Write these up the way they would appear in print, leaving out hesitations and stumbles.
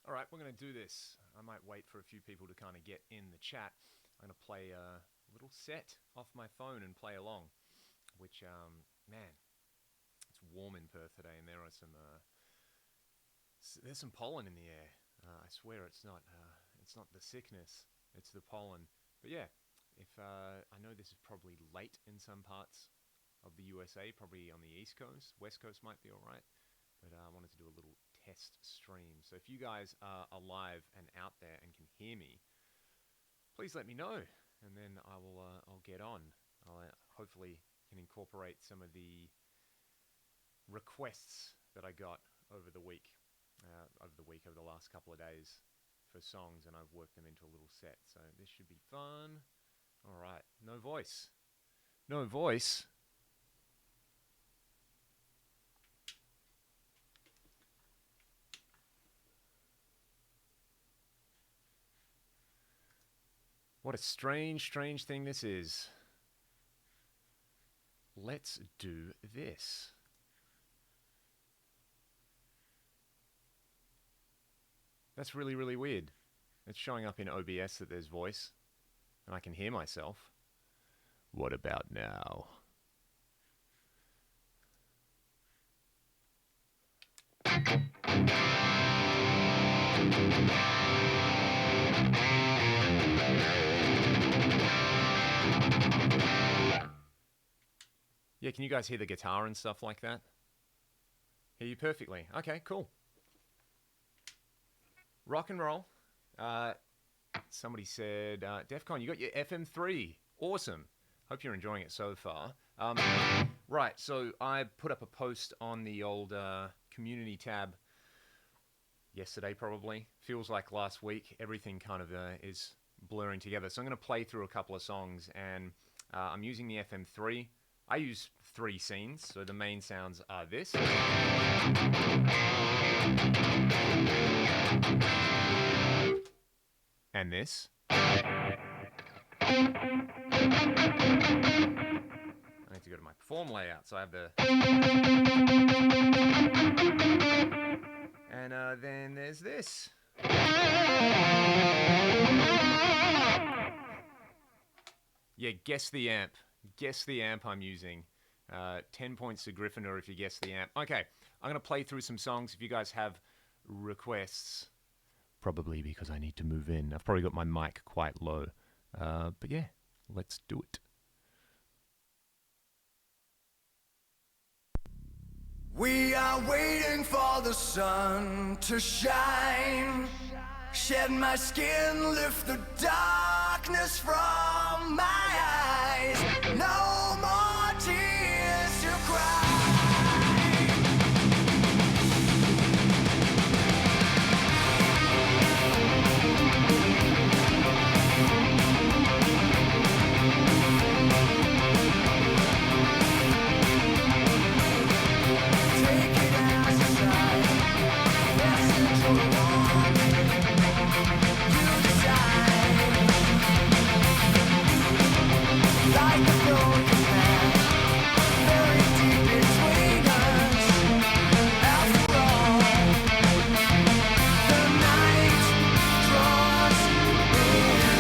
All right, we're going to do this. I might wait for a few people to kind of get in the chat. I'm going to play a little set off my phone and play along, which, man, it's warm in Perth today, and there are there's some pollen in the air. I swear it's not the sickness, it's the pollen. But yeah, I know this is probably late in some parts of the USA, probably on the East Coast. West Coast might be all right. But I wanted to do a little test stream. So if you guys are alive and out there and can hear me, please let me know, and then I'll get on. I hopefully can incorporate some of the requests that I got over the last couple of days for songs, and I've worked them into a little set. So this should be fun. All right, no voice. No voice. What a strange, strange thing this is. Let's do this. That's really, really weird. It's showing up in OBS that there's voice, and I can hear myself. What about now? Yeah, can you guys hear the guitar and stuff like that? Hear you perfectly. Okay, cool. Rock and roll. Somebody said, DEFCON, you got your FM3. Awesome. Hope you're enjoying it so far. Right, so I put up a post on the old community tab yesterday, probably. Feels like last week. Everything kind of is blurring together. So I'm going to play through a couple of songs, and I'm using the FM3. I use 3 scenes, so the main sounds are this. And this. I need to go to my perform layout, so I have the... And then there's this. Yeah, guess the amp. Guess the amp I'm using. 10 points to Gryffindor if you guess the amp. Okay, I'm going to play through some songs if you guys have requests. Probably because I need to move in. I've probably got my mic quite low. But yeah, let's do it. We are waiting for the sun to shine. Shed my skin, lift the darkness from my eyes. No more tears to cry. Take it as a sign. Message or warning. You decide. Like the road you have, very deep between us. After all, the night draws in.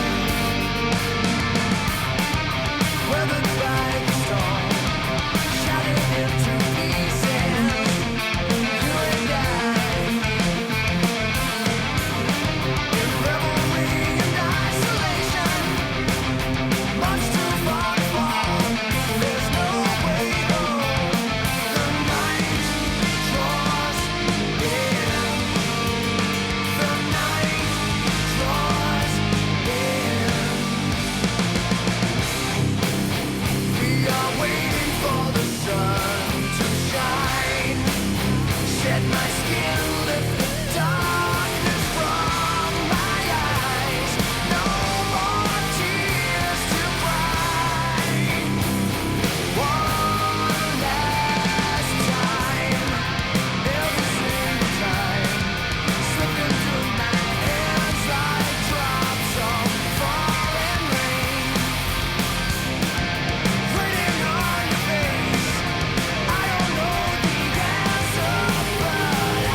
Weathered by the storm, shattered into pieces. You and I, in revelry and isolation. Much too far to fall. There's no way home. The night draws in. The night draws in. We are waiting for the sun to shine. Shed my skin, lift the darkness from my eyes. No more tears to cry. One last time, every single time, slipping through my hands like drops of falling rain. Written on your face, I don't know the answer, but I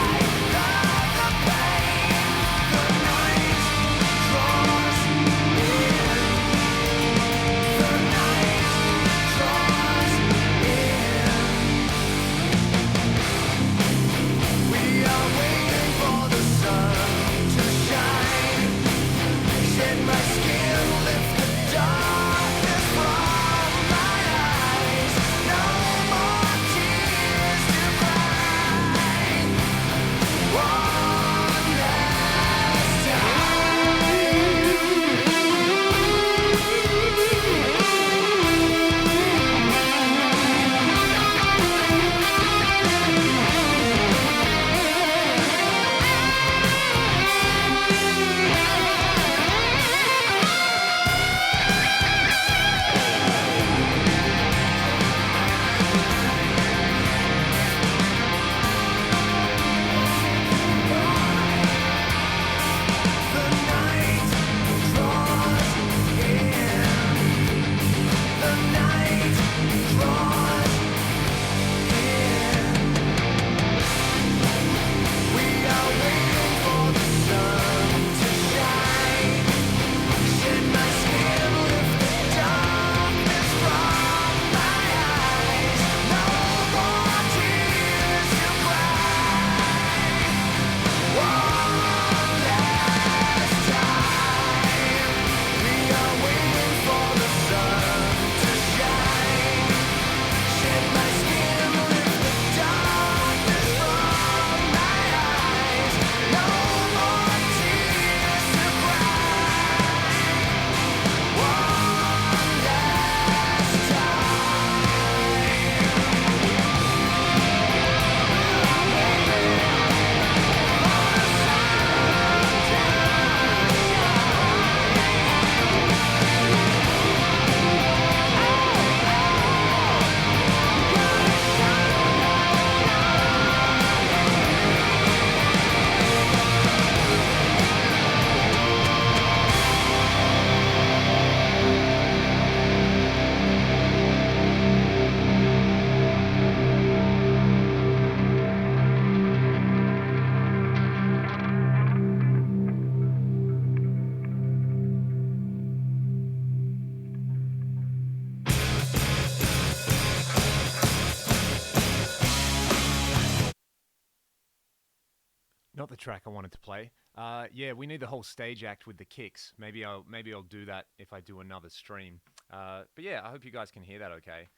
Not the track I wanted to play. Yeah, we need the whole stage act with the kicks. Maybe I'll do that if I do another stream. But yeah, I hope you guys can hear that okay.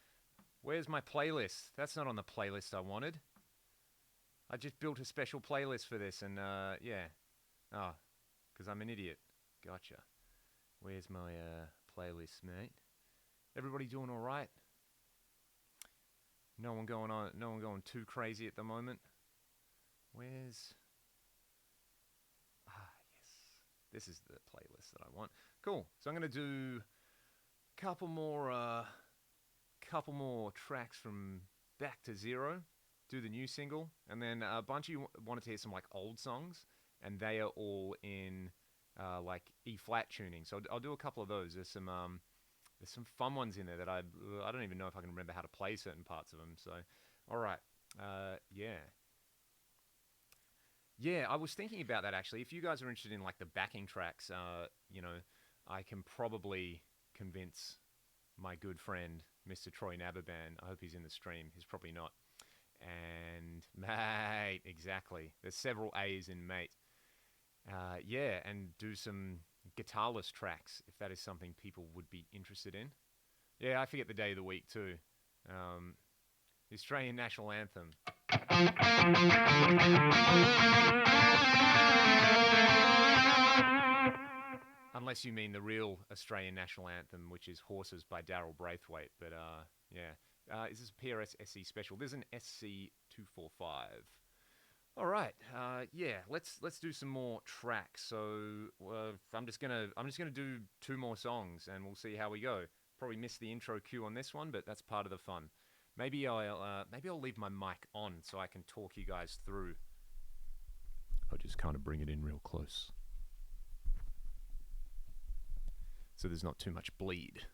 Where's my playlist? That's not on the playlist I wanted. I just built a special playlist for this, and yeah. Oh, because I'm an idiot. Gotcha. Where's my playlist, mate? Everybody doing all right? No one going too crazy at the moment. Where's... Ah, yes. This is the playlist that I want. Cool. So I'm going to do a couple more tracks from Back to Zero, do the new single, and then a bunch of you wanted to hear some like old songs, and they are all in like E flat tuning. So I'll do a couple of those. There's some fun ones in there that I don't even know if I can remember how to play certain parts of them. So, all right, yeah. I was thinking about that actually. If you guys are interested in like the backing tracks, I can probably convince my good friend Mr. Troy Nababan. I hope he's in the stream. He's probably not. And mate, exactly. There's several A's in mate. Yeah, and do some guitarless tracks if that is something people would be interested in. Yeah, I forget the day of the week too. The Australian National Anthem. Unless you mean the real Australian National Anthem, which is Horses by Daryl Braithwaite. But yeah. Is this a PRS SC special? There's an SC245. All right, yeah. Let's do some more tracks. So I'm just gonna do two more songs, and we'll see how we go. Probably missed the intro cue on this one, but that's part of the fun. Maybe I'll leave my mic on so I can talk you guys through. I'll just kind of bring it in real close, so there's not too much bleed.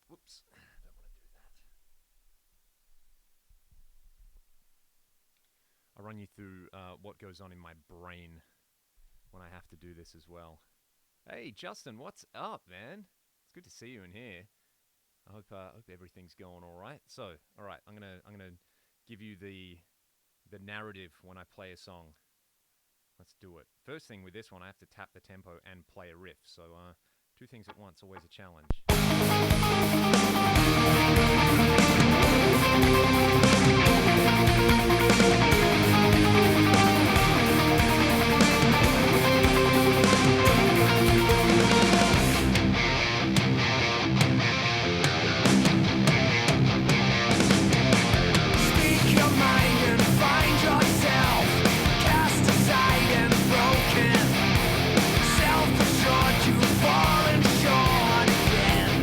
Whoops. I'll run you through what goes on in my brain when I have to do this as well. Hey, Justin, what's up, man? It's good to see you in here. I hope everything's going all right. So, all right, I'm gonna give you the narrative when I play a song. Let's do it. First thing with this one, I have to tap the tempo and play a riff. So, two things at once, always a challenge. Self-assured, you've fallen short again.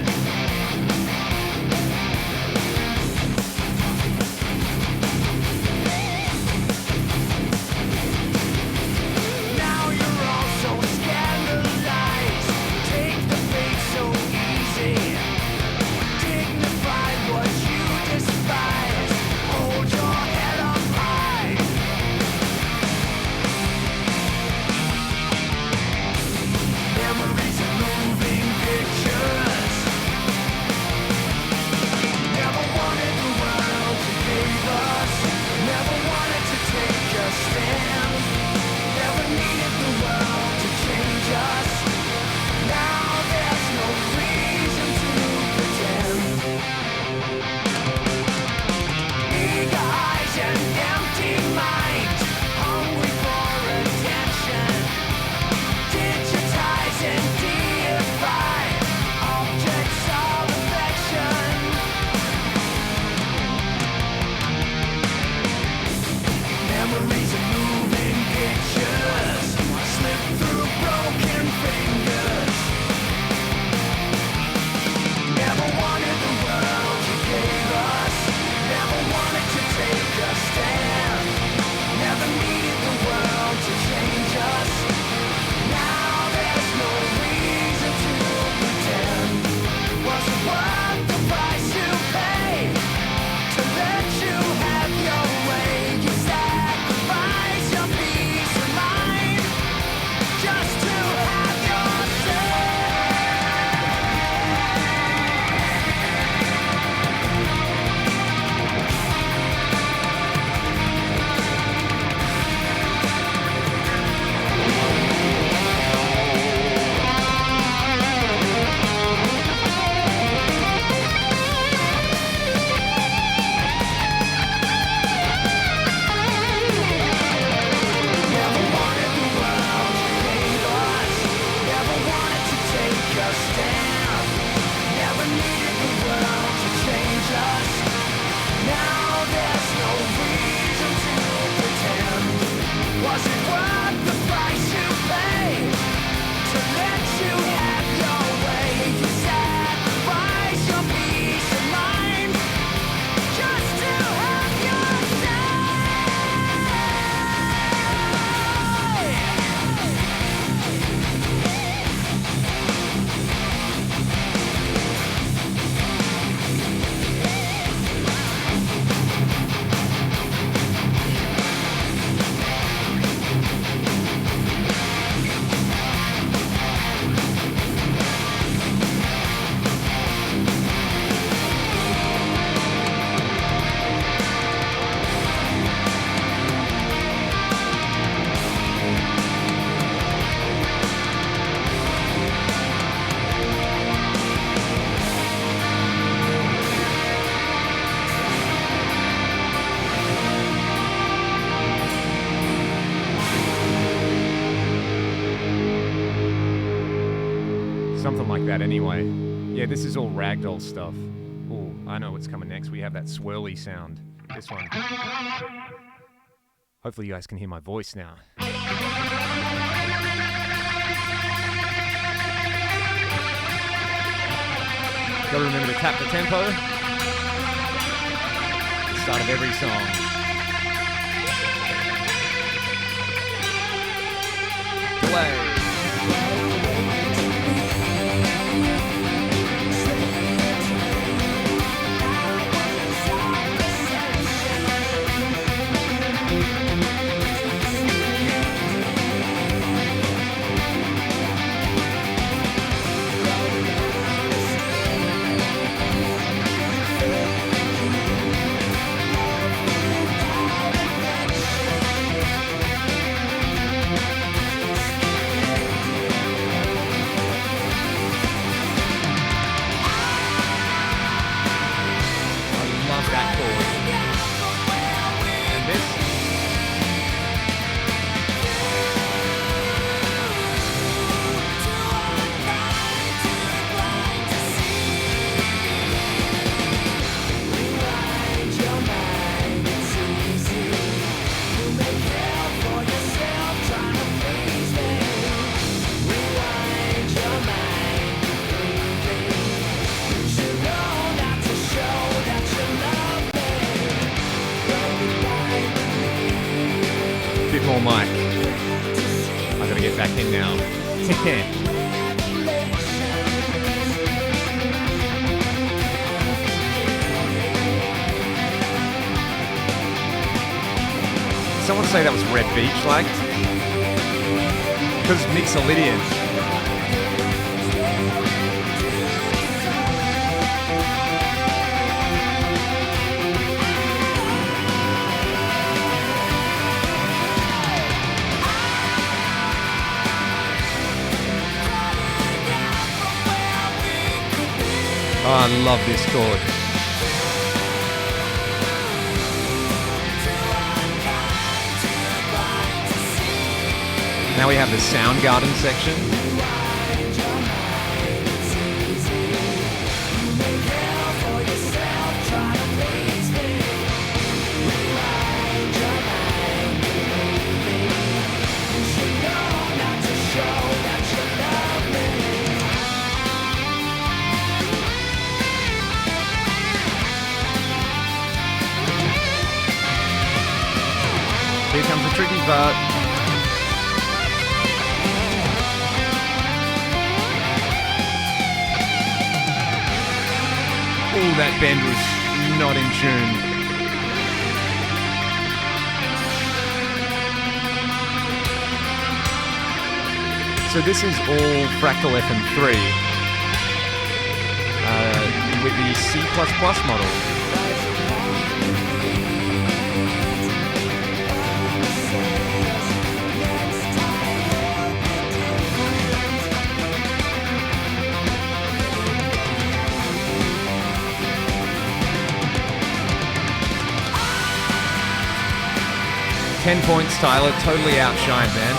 like that anyway. Yeah, this is all ragdoll stuff. Oh, I know what's coming next. We have that swirly sound. This one. Hopefully you guys can hear my voice now. Gotta remember to tap the tempo. The start of every song. Play. More mic. I gotta get back in now. Someone say that was Red Beach, like? Because Mixolydian. Oh, I love this chord. Now we have the Soundgarden section. Here comes the tricky part. Oh, that bend was not in tune. So this is all Fractal FM3 with the C++ model. 10 points, Tyler. Totally outshined, man.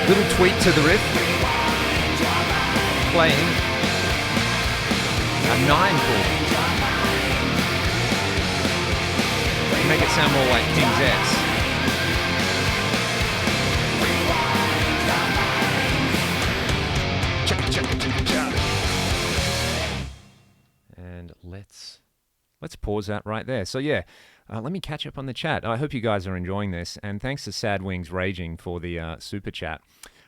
Little tweak to the riff. Playing a 9 chord. Make it sound more like King's S. And let's pause that right there. So yeah. Let me catch up on the chat. I hope you guys are enjoying this, and thanks to Sad Wings Raging for the super chat.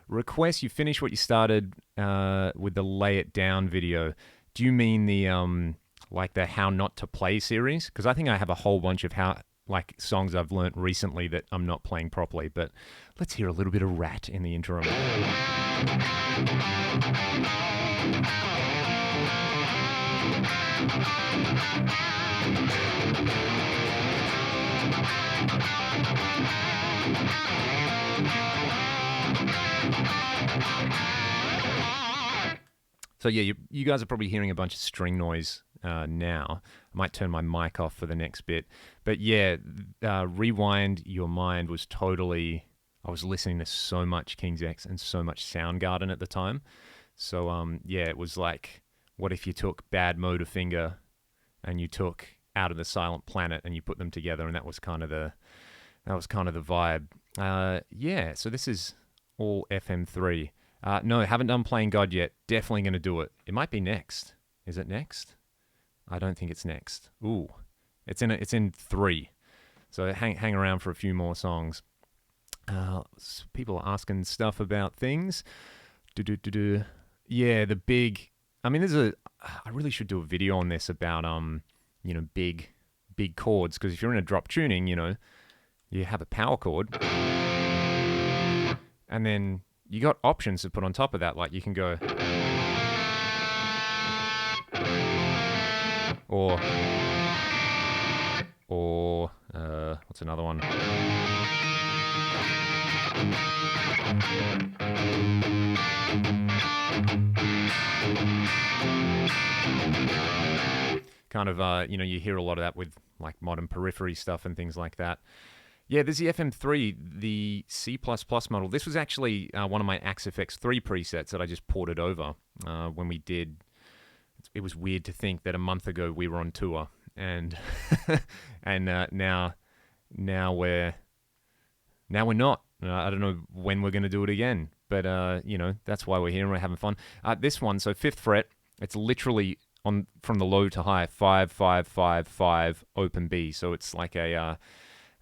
Request you finish what you started with the Lay It Down video. Do you mean the like the How Not to Play series? Because I think I have a whole bunch of songs I've learnt recently that I'm not playing properly. But let's hear a little bit of Rat in the interim. So yeah, you guys are probably hearing a bunch of string noise now. I might turn my mic off for the next bit. But yeah, Rewind Your Mind was totally... I was listening to so much King's X and so much Soundgarden at the time. So yeah, it was like, what if you took Bad Motorfinger and you took Out of the Silent Planet and you put them together, and that was kind of the vibe. Yeah, so this is all FM3. No, haven't done Playing God yet. Definitely going to do it. It might be next. Is it next? I don't think it's next. Ooh, it's in 3. So hang around for a few more songs. People are asking stuff about things. Yeah, the big... I mean, I really should do a video on this about, big chords, because if you're in a drop tuning, you have a power chord, and then you got options to put on top of that. Like you can go, or what's another one? Kind of, you hear a lot of that with like modern periphery stuff and things like that. Yeah, there's the FM3, the C++ model. This was actually one of my Axe-FX 3 presets that I just ported over when we did. It was weird to think that a month ago we were on tour, and now we're not. I don't know when we're going to do it again, but that's why we're here and we're having fun. This one, so 5th fret, it's literally on from the low to high, 5 5 5 5 open B. So it's like a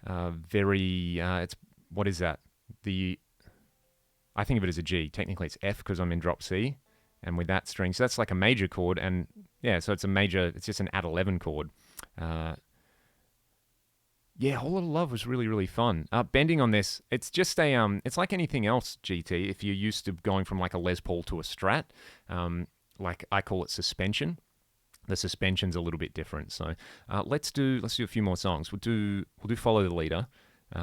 very it's what is that? I think of it as a G. Technically it's F because I'm in drop C, and with that string, so that's like a major chord, and yeah, so it's a major. It's just an add 11 chord. Yeah, Whole Lotta Love was really, really fun. Bending on this, it's just it's like anything else, GT. If you're used to going from like a Les Paul to a Strat, like I call it suspension. The suspension's a little bit different. So let's do a few more songs. We'll do Follow the Leader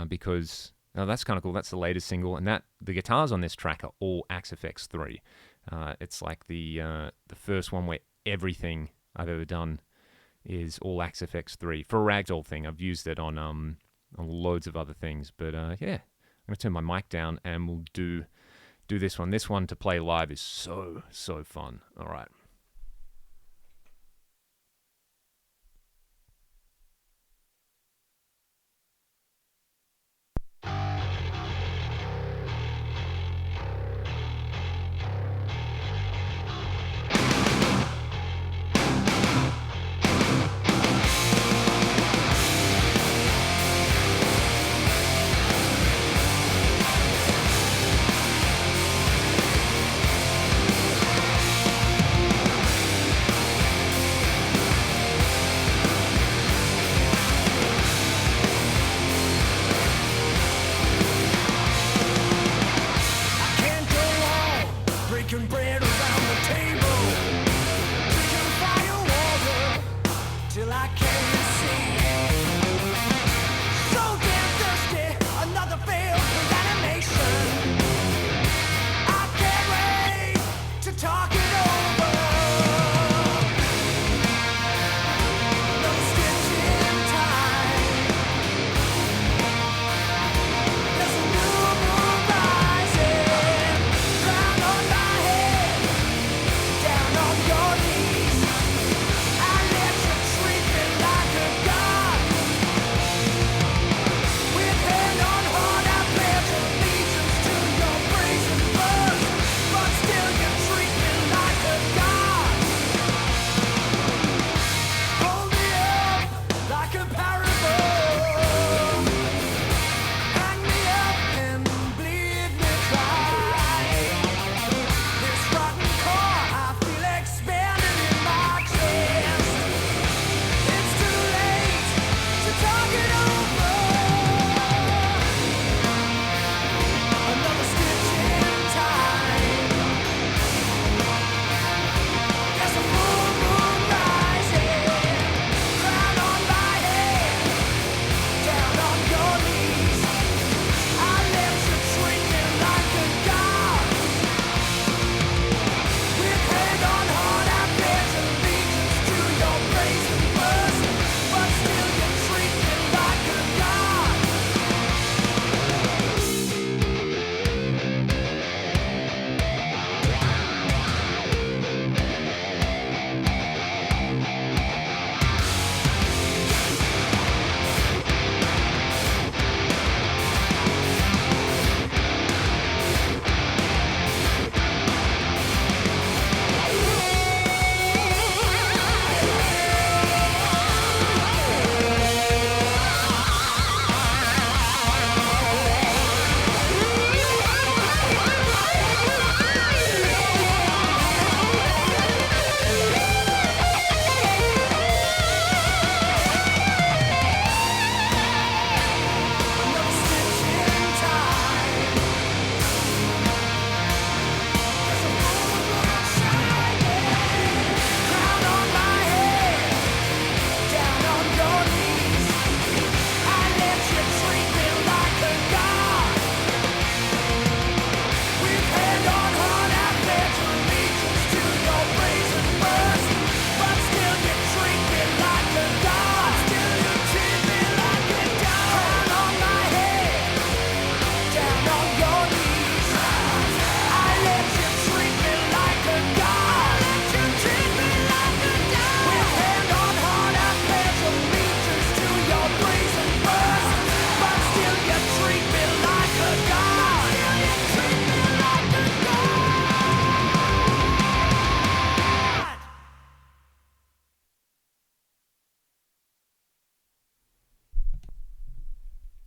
because that's kind of cool. That's the latest single, and the guitars on this track are all Axe-FX 3. It's like the first one where everything I've ever done is all Axe-FX 3. For a Ragdoll thing, I've used it on loads of other things. But yeah, I'm going to turn my mic down and we'll do this one. This one to play live is so fun. All right.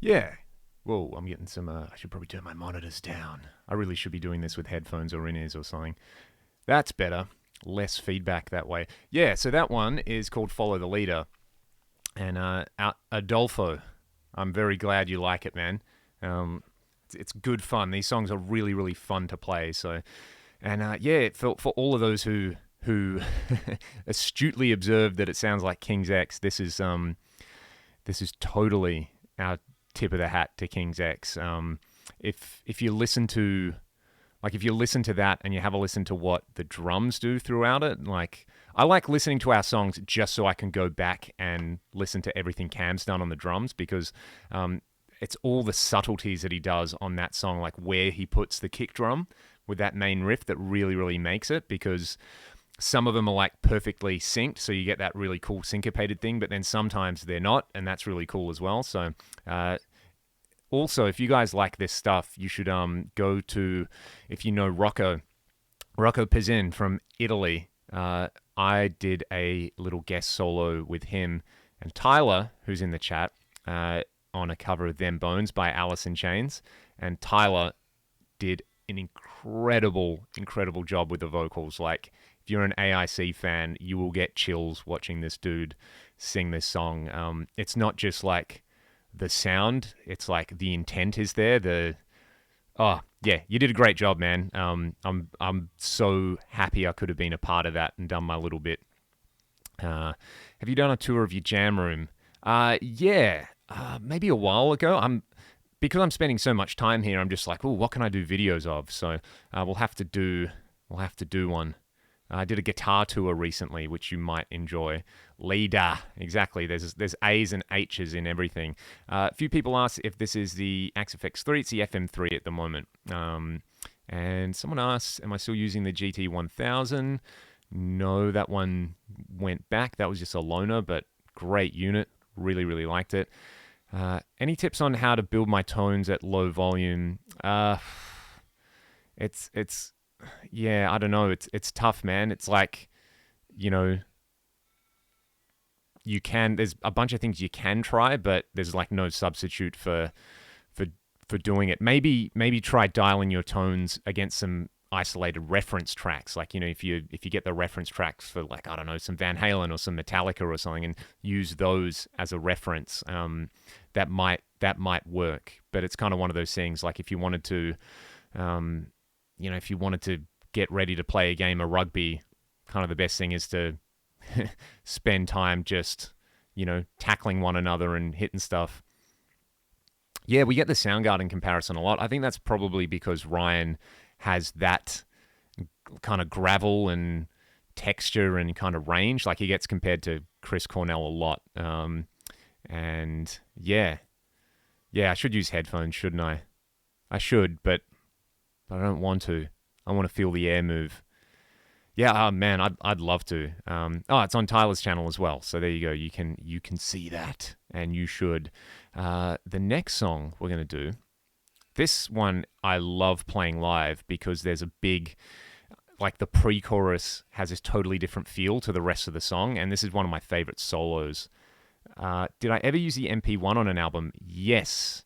Yeah. Whoa, I'm getting some. I should probably turn my monitors down. I really should be doing this with headphones or in-ears or something. That's better. Less feedback that way. Yeah, so that one is called Follow the Leader. And Adolfo, I'm very glad you like it, man. It's good fun. These songs are really, really fun to play. So, and yeah, for all of those who astutely observed that it sounds like King's X, this is totally our tip of the hat to King's X. If you listen to that and you have a listen to what the drums do throughout it, like I like listening to our songs just so I can go back and listen to everything Cam's done on the drums, because it's all the subtleties that he does on that song, like where he puts the kick drum with that main riff that really, really makes it, because some of them are like perfectly synced, so you get that really cool syncopated thing, but then sometimes they're not, and that's really cool as well. So also, if you guys like this stuff, you should go to, if you know Rocco Pezzin from Italy. I did a little guest solo with him and Tyler, who's in the chat, on a cover of Them Bones by Alice in Chains, and Tyler did an incredible job with the vocals. Like, if you're an AIC fan, you will get chills watching this dude sing this song. It's not just like the sound, it's like the intent is there. Oh yeah, you did a great job, man. I'm so happy I could have been a part of that and done my little bit. Have you done a tour of your jam room? Yeah, maybe a while ago. Because I'm spending so much time here, I'm just like, oh, what can I do videos of? So we'll have to do one. I did a guitar tour recently, which you might enjoy. Leader, exactly. There's A's and H's in everything. A few people asked if this is the Axe FX3. It's the FM3 at the moment. And someone asked, am I still using the GT1000? No, that one went back. That was just a loaner, but great unit. Really, really liked it. Any tips on how to build my tones at low volume? It's yeah, I don't know. It's tough, man. It's like, there's a bunch of things you can try, but there's like no substitute for doing it. Maybe try dialing your tones against some isolated reference tracks. Like, if you get the reference tracks for, like, I don't know, some Van Halen or some Metallica or something, and use those as a reference, that might work. But it's kind of one of those things, like if you wanted to get ready to play a game of rugby, kind of the best thing is to spend time just, tackling one another and hitting stuff. Yeah, we get the Soundgarden comparison a lot. I think that's probably because Ryan has that kind of gravel and texture and kind of range. Like, he gets compared to Chris Cornell a lot. And yeah, I should use headphones, shouldn't I? I should, but I don't want to. I want to feel the air move. Yeah, man, I'd love to. It's on Tyler's channel as well. So there you go. You can see that, and you should. The next song we're going to do, this one I love playing live because there's a big, like, the pre-chorus has this totally different feel to the rest of the song, and this is one of my favorite solos. Did I ever use the MP1 on an album? Yes,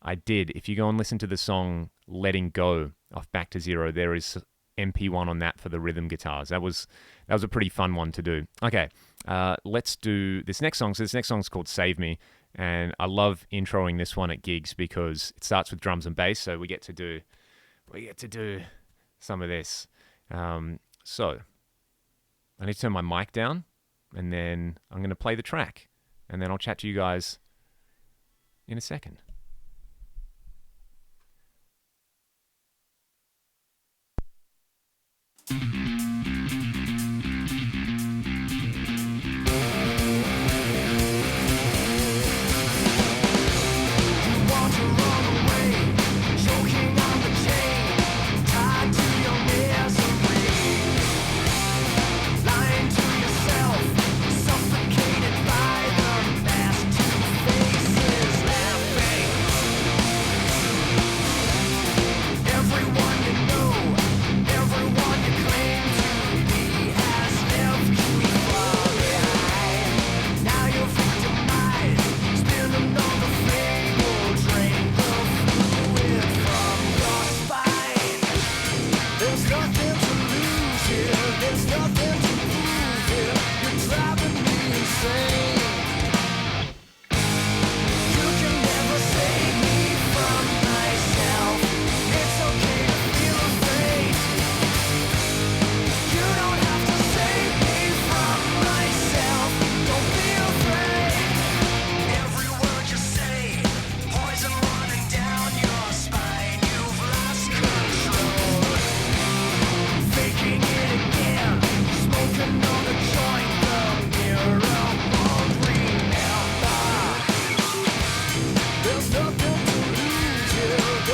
I did. If you go and listen to the song Letting Go off Back to Zero, there is MP1 on that for the rhythm guitars. That was a pretty fun one to do. Okay, let's do this next song. So this next song is called Save Me, and I love introing this one at gigs because it starts with drums and bass, so we get to do some of this. So I need to turn my mic down, and then I'm going to play the track, and then I'll chat to you guys in a second. Suffocated by the masked two faces laughing.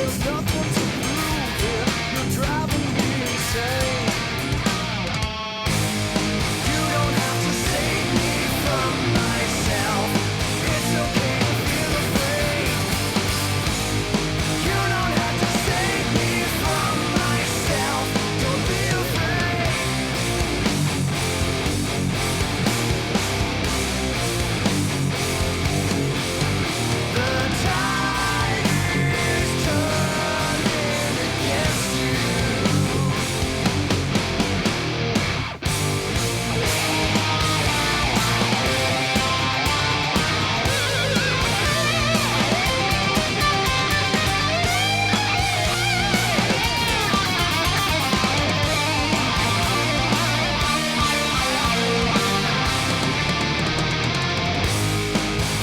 There's nothing to prove here. You're driving me insane. You don't have to save me from myself. It's okay to feel afraid. You don't have to save me from myself. Don't be afraid. The tide is turning against you.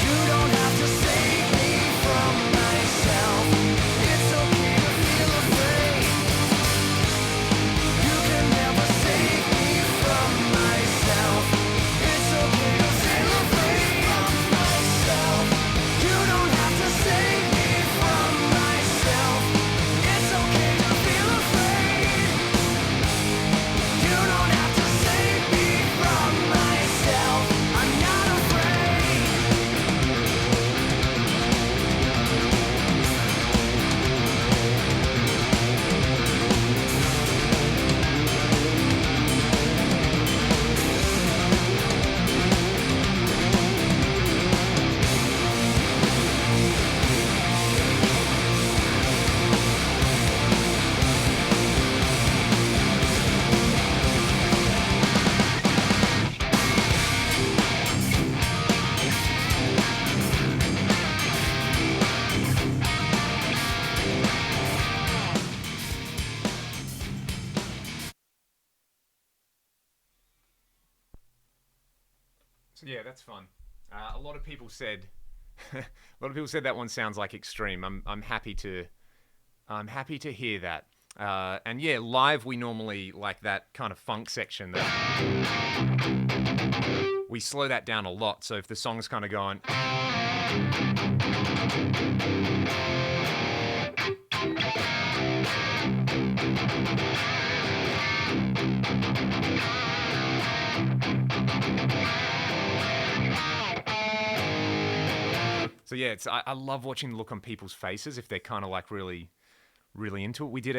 You don't have to save me from myself. It's okay to feel afraid. You can never save me from myself. It's okay to feel afraid from myself. You don't have to save me from myself. It's okay to feel afraid. You don't have to save me from myself. I'm not afraid. So yeah, that's fun. A lot of people said, a lot of people said that one sounds like extreme. I'm happy to hear that. And yeah, live we normally like that kind of funk section. That we slow that down a lot. So if the song's kind of going, so yeah, I love watching the look on people's faces if they're kind of like really into it. We did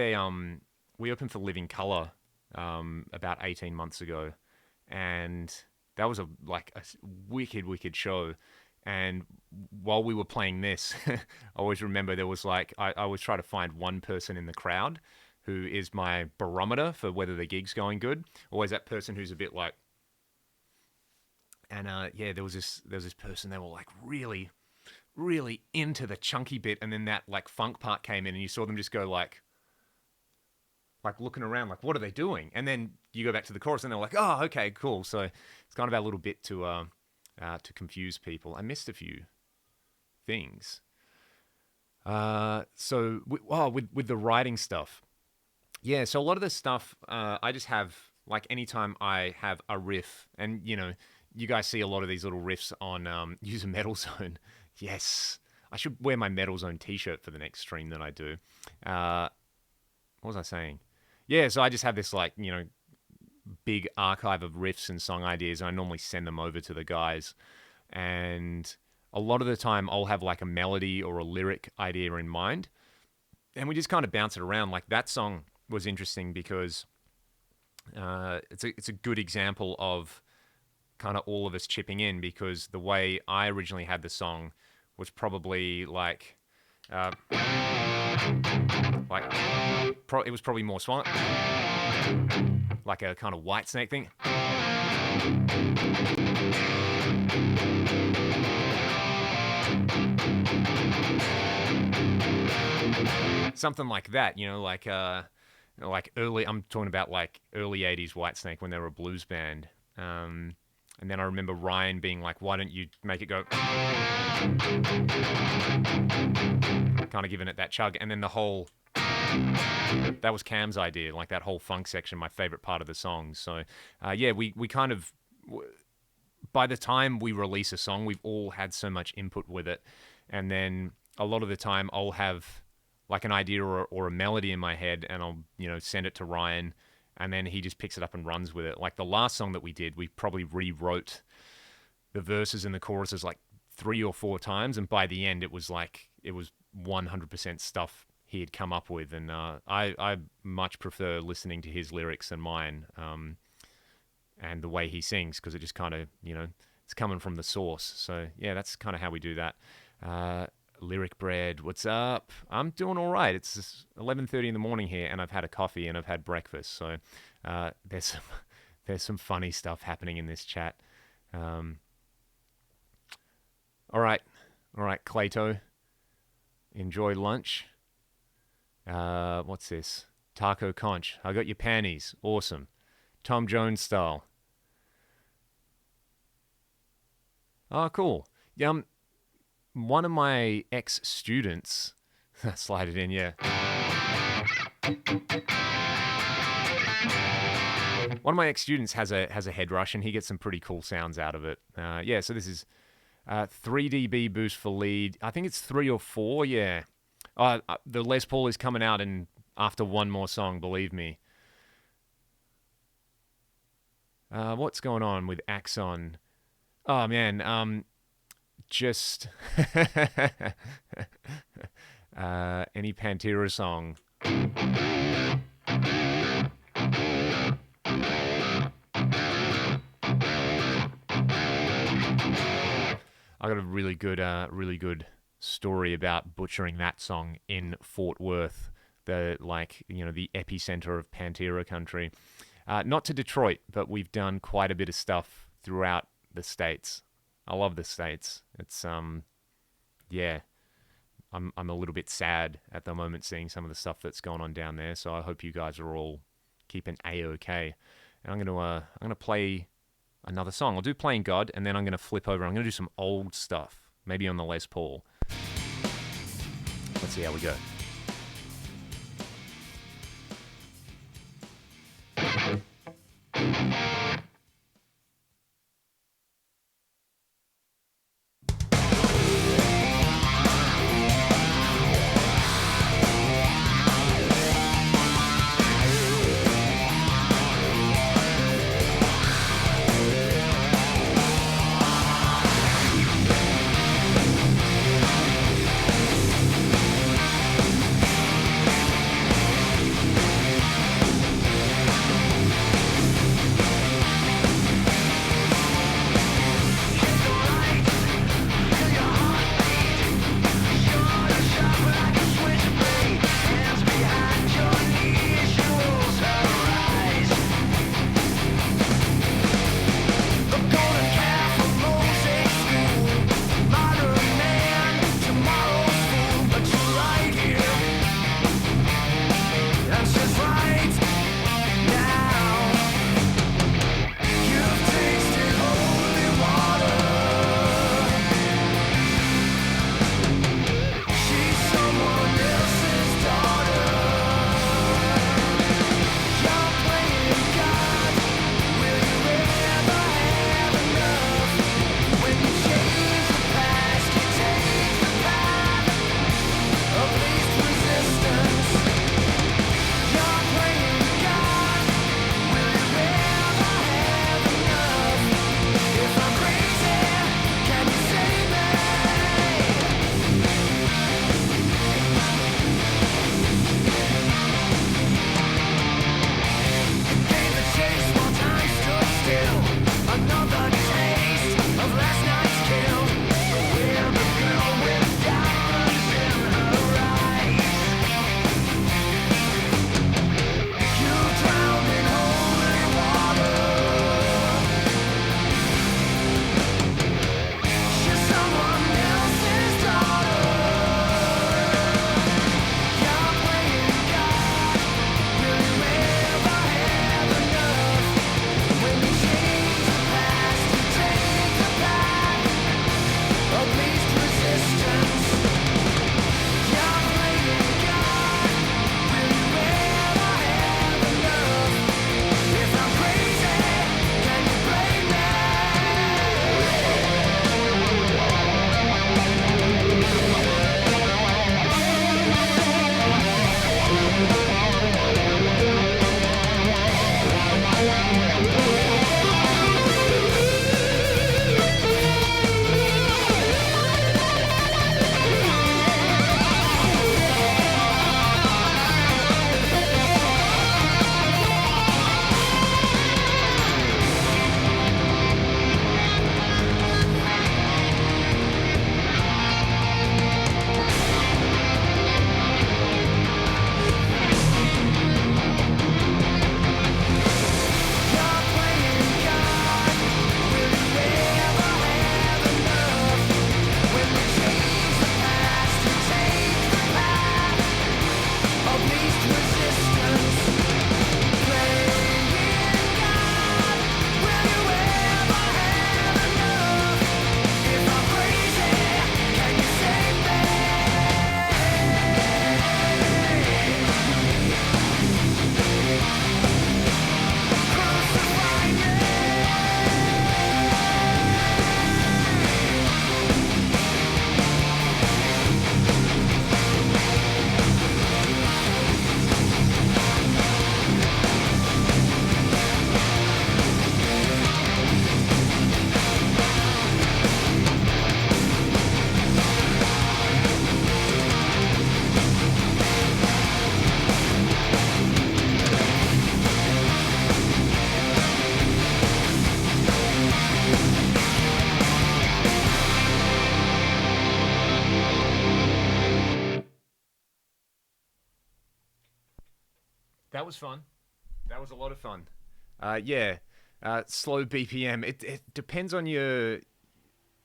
we opened for Living Colour about 18 months ago, and that was a wicked show. And while we were playing this, I always remember there was like I always try to find one person in the crowd who is my barometer for whether the gig's going good. Always that person who's a bit like, and yeah, there was this person, they were like really into the chunky bit, and then that like funk part came in and you saw them just go like looking around like, what are they doing? And then you go back to the chorus and they're like, oh, okay, cool. So it's kind of our little bit to confuse people. I missed a few things. So with the writing stuff, yeah, so a lot of this stuff I just have, like, anytime I have a riff, and you know, you guys see a lot of these little riffs on User Metal Zone. Yes, I should wear my Metal Zone t-shirt for the next stream that I do. What was I saying? Yeah, so I just have this, like, you know, big archive of riffs and song ideas, and I normally send them over to the guys. And a lot of the time I'll have like a melody or a lyric idea in mind, and we just kind of bounce it around. Like that song was interesting because it's a good example of kind of all of us chipping in, because the way I originally had the song was probably like it was probably more swung, like a kind of White Snake thing. Something like that, you know, like early, I'm talking about like early 80s White Snake when they were a blues band. And then I remember Ryan being like, why don't you make it go, kind of giving it that chug. And then the whole, that was Cam's idea, like that whole funk section, my favorite part of the song. So yeah, we kind of, by the time we release a song, we've all had so much input with it. And then a lot of the time I'll have like an idea or a melody in my head, and I'll send it to Ryan, and then he just picks it up and runs with it. Like the last song that we did, we probably rewrote the verses and the choruses like 3 or 4 times, and by the end it was 100% stuff he had come up with, and I much prefer listening to his lyrics than mine, and the way he sings, because it just kind of it's coming from the source. So yeah, that's kind of how we do that. Lyric Bread, what's up? I'm doing all right. It's 11:30 in the morning here, and I've had a coffee and I've had breakfast. So there's some funny stuff happening in this chat. All right, Clayto. Enjoy lunch. What's this? Taco Conch. I got your panties. Awesome. Tom Jones style. Oh, cool. One of my ex-students, slide it in, yeah. One of my ex-students has a head rush, and he gets some pretty cool sounds out of it. Yeah, so this is 3 dB boost for lead. I think it's 3 or 4, yeah. The Les Paul is coming out after one more song, believe me. What's going on with Axon? Oh, man, just any Pantera song. I got a really good story about butchering that song in Fort Worth, the epicenter of Pantera country. Not to Detroit, but we've done quite a bit of stuff throughout the States. I love the States. It's yeah. I'm a little bit sad at the moment seeing some of the stuff that's going on down there. So I hope you guys are all keeping A-OK. And I'm gonna play another song. I'll do Playing God, and then I'm gonna flip over. I'm gonna do some old stuff, maybe on the Les Paul. Let's see how we go. That was fun. That was a lot of fun. Yeah, slow BPM. It depends on your,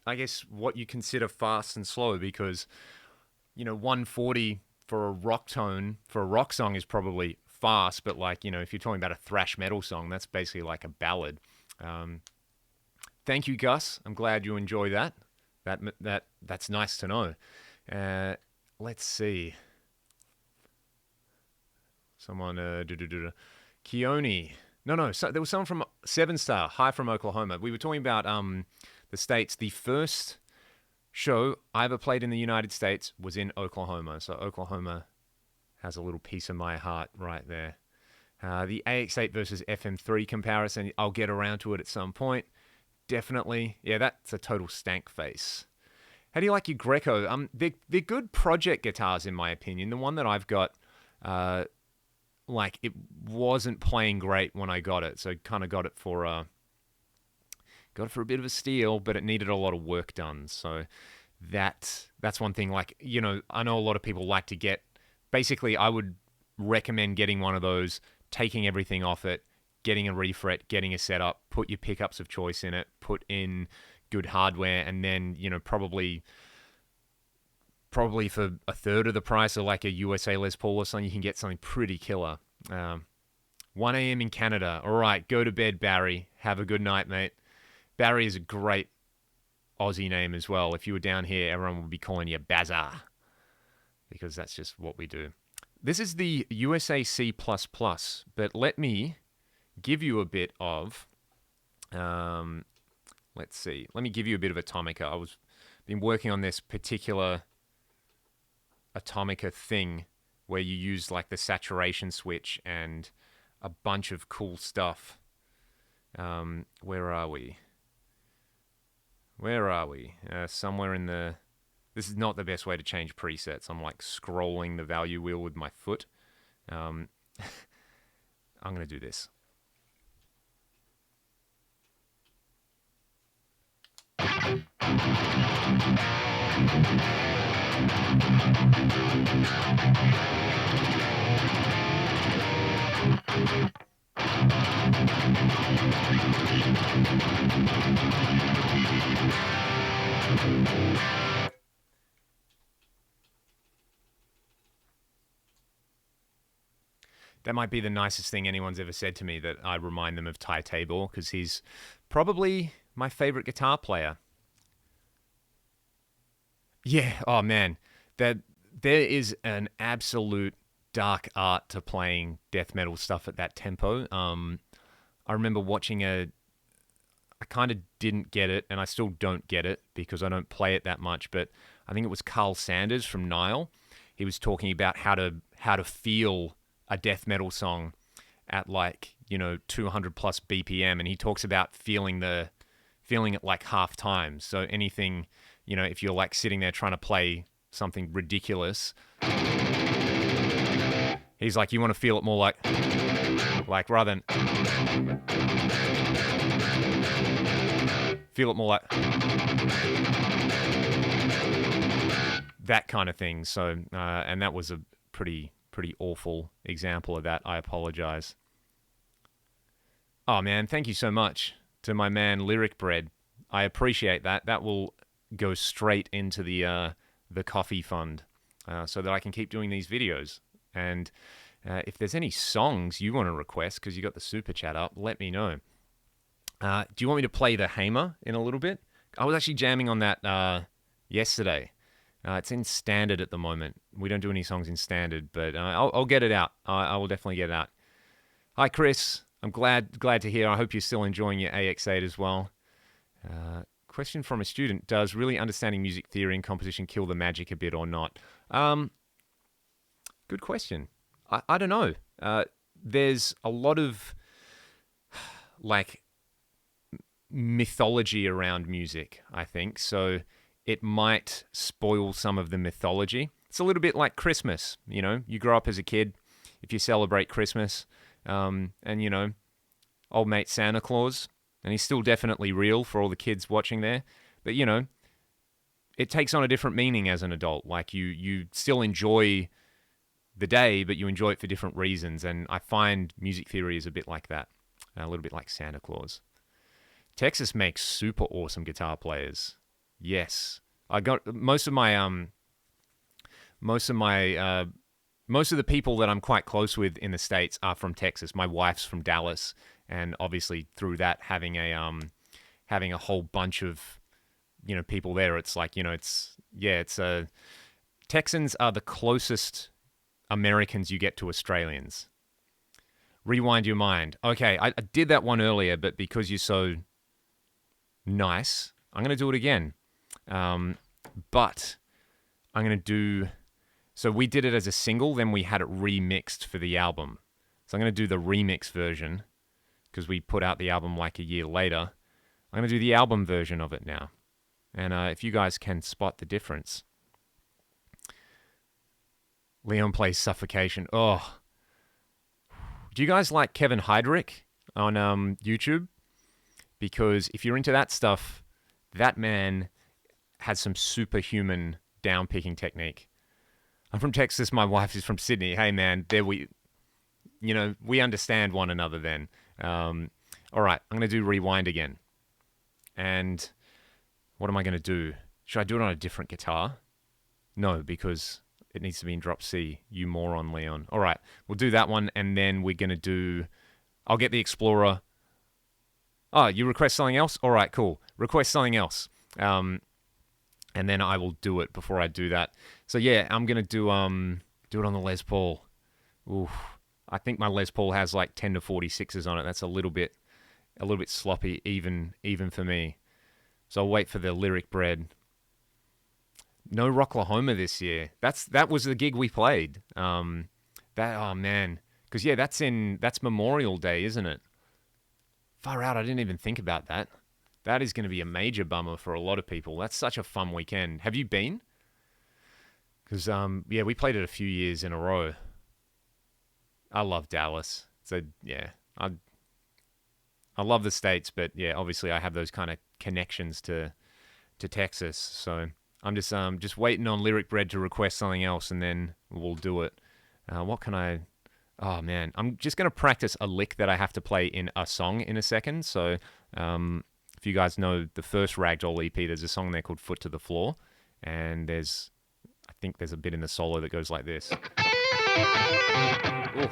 I guess, what you consider fast and slow, because 140 for a rock tone for a rock song is probably fast, but like if you're talking about a thrash metal song, that's basically like a ballad. Thank you, Gus. I'm glad you enjoy that. That's nice to know. Let's see. Someone, Keone. No. So there was someone from 7 Star. Hi from Oklahoma. We were talking about the states. The first show I ever played in the United States was in Oklahoma. So Oklahoma has a little piece of my heart right there. The AX8 versus FM3 comparison. I'll get around to it at some point. Definitely. Yeah, that's a total stank face. How do you like your Greco? They're good project guitars in my opinion. The one that I've got, it wasn't playing great when I got it, so kind of got it for a bit of a steal, but it needed a lot of work done. So that's one thing. I know a lot of people like to get. Basically, I would recommend getting one of those, taking everything off it, getting a refret, getting a setup, put your pickups of choice in it, put in good hardware, and then probably for a third of the price of like a USA Les Paul or something, you can get something pretty killer. 1 a.m. in Canada. All right, go to bed, Barry. Have a good night, mate. Barry is a great Aussie name as well. If you were down here, everyone would be calling you Bazza, because that's just what we do. This is the USA C++, but let me give you a bit of, let's see. Let me give you a bit of Atomica. Been working on this particular Atomica thing where you use like the saturation switch and a bunch of cool stuff. Where are we? Somewhere in the... This is not the best way to change presets. I'm like scrolling the value wheel with my foot. I'm going to do this. That might be the nicest thing anyone's ever said to me, that I remind them of Ty Tabor, because he's probably my favorite guitar player. Yeah, oh man, there is an absolute dark art to playing death metal stuff at that tempo. I remember watching I kind of didn't get it, and I still don't get it because I don't play it that much, but I think it was Carl Sanders from Nile. He was talking about how to feel a death metal song at 200 plus BPM, and he talks about feeling it like half time. So anything, if you're like sitting there trying to play something ridiculous, he's like, you want to feel it more like rather than feel it more like that kind of thing. So and that was a pretty awful example of that. I apologize. Oh man, thank you so much to my man Lyric Bread. I appreciate that. That will go straight into the coffee fund, so that I can keep doing these videos. And if there's any songs you want to request, because you got the super chat up, let me know. Do you want me to play the Hamer in a little bit? I was actually jamming on that yesterday. It's in standard at the moment. We don't do any songs in standard, but I'll get it out. I will definitely get it out. Hi, Chris. I'm glad to hear. I hope you're still enjoying your AX8 as well. Question from a student: does really understanding music theory and composition kill the magic a bit or not? Good question. I don't know. There's a lot of mythology around music, I think. So it might spoil some of the mythology. It's a little bit like Christmas. You grow up as a kid, if you celebrate Christmas, and old mate Santa Claus, and he's still definitely real for all the kids watching there. But, it takes on a different meaning as an adult. Like you still enjoy the day, but you enjoy it for different reasons. And I find music theory is a bit like that, a little bit like Santa Claus. Texas makes super awesome guitar players. Yes, I got most of the people that I'm quite close with in the States are from Texas. My wife's from Dallas, and obviously through that having a whole bunch of people there, it's like Texans are the closest Americans you get to Australians. Rewind your mind. Okay, I did that one earlier, but because you're so nice, I'm going to do it again. But I'm going to do... So we did it as a single, then we had it remixed for the album. So I'm going to do the remix version, because we put out the album like a year later. I'm going to do the album version of it now. And if you guys can spot the difference... Leon plays Suffocation. Oh. Do you guys like Kevin Heidrich on YouTube? Because if you're into that stuff, that man has some superhuman down-picking technique. I'm from Texas. My wife is from Sydney. Hey, man, we understand one another then. All right, I'm going to do Rewind again. And what am I going to do? Should I do it on a different guitar? No, because... it needs to be in drop C, you moron, Leon. All right, we'll do that one, and then we're going to do... I'll get the Explorer. Oh, you request something else? All right, cool. Request something else. And then I will do it before I do that. So, yeah, I'm going to do it on the Les Paul. Oof. I think my Les Paul has like 10 to 46s on it. That's a little bit sloppy, even for me. So I'll wait for the Lyric Bread. No Rocklahoma this year. That was the gig we played. Oh man, because that's Memorial Day, isn't it? Far out. I didn't even think about that. That is going to be a major bummer for a lot of people. That's such a fun weekend. Have you been? Because we played it a few years in a row. I love Dallas. So yeah, I love the States, but yeah, obviously I have those kind of connections to Texas. So. I'm just waiting on Lyric Bread to request something else, and then we'll do it. What can I... Oh, man. I'm just going to practice a lick that I have to play in a song in a second. So if you guys know the first Ragdoll EP, there's a song there called Foot to the Floor. And I think there's a bit in the solo that goes like this. Oof.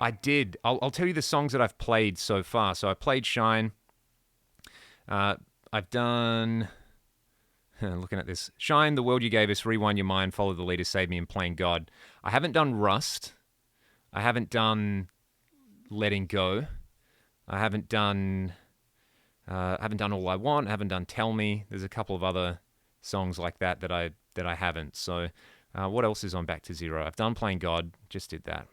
I did. I'll tell you the songs that I've played so far. So I played Shine. I've done... looking at this. Shine, The World You Gave Us, Rewind Your Mind, Follow the Leader, Save Me, and Playing God. I haven't done Rust. I haven't done Letting Go. I haven't done All I Want. I haven't done Tell Me. There's a couple of other songs like that I haven't. So what else is on Back to Zero? I've done Playing God. Just did that.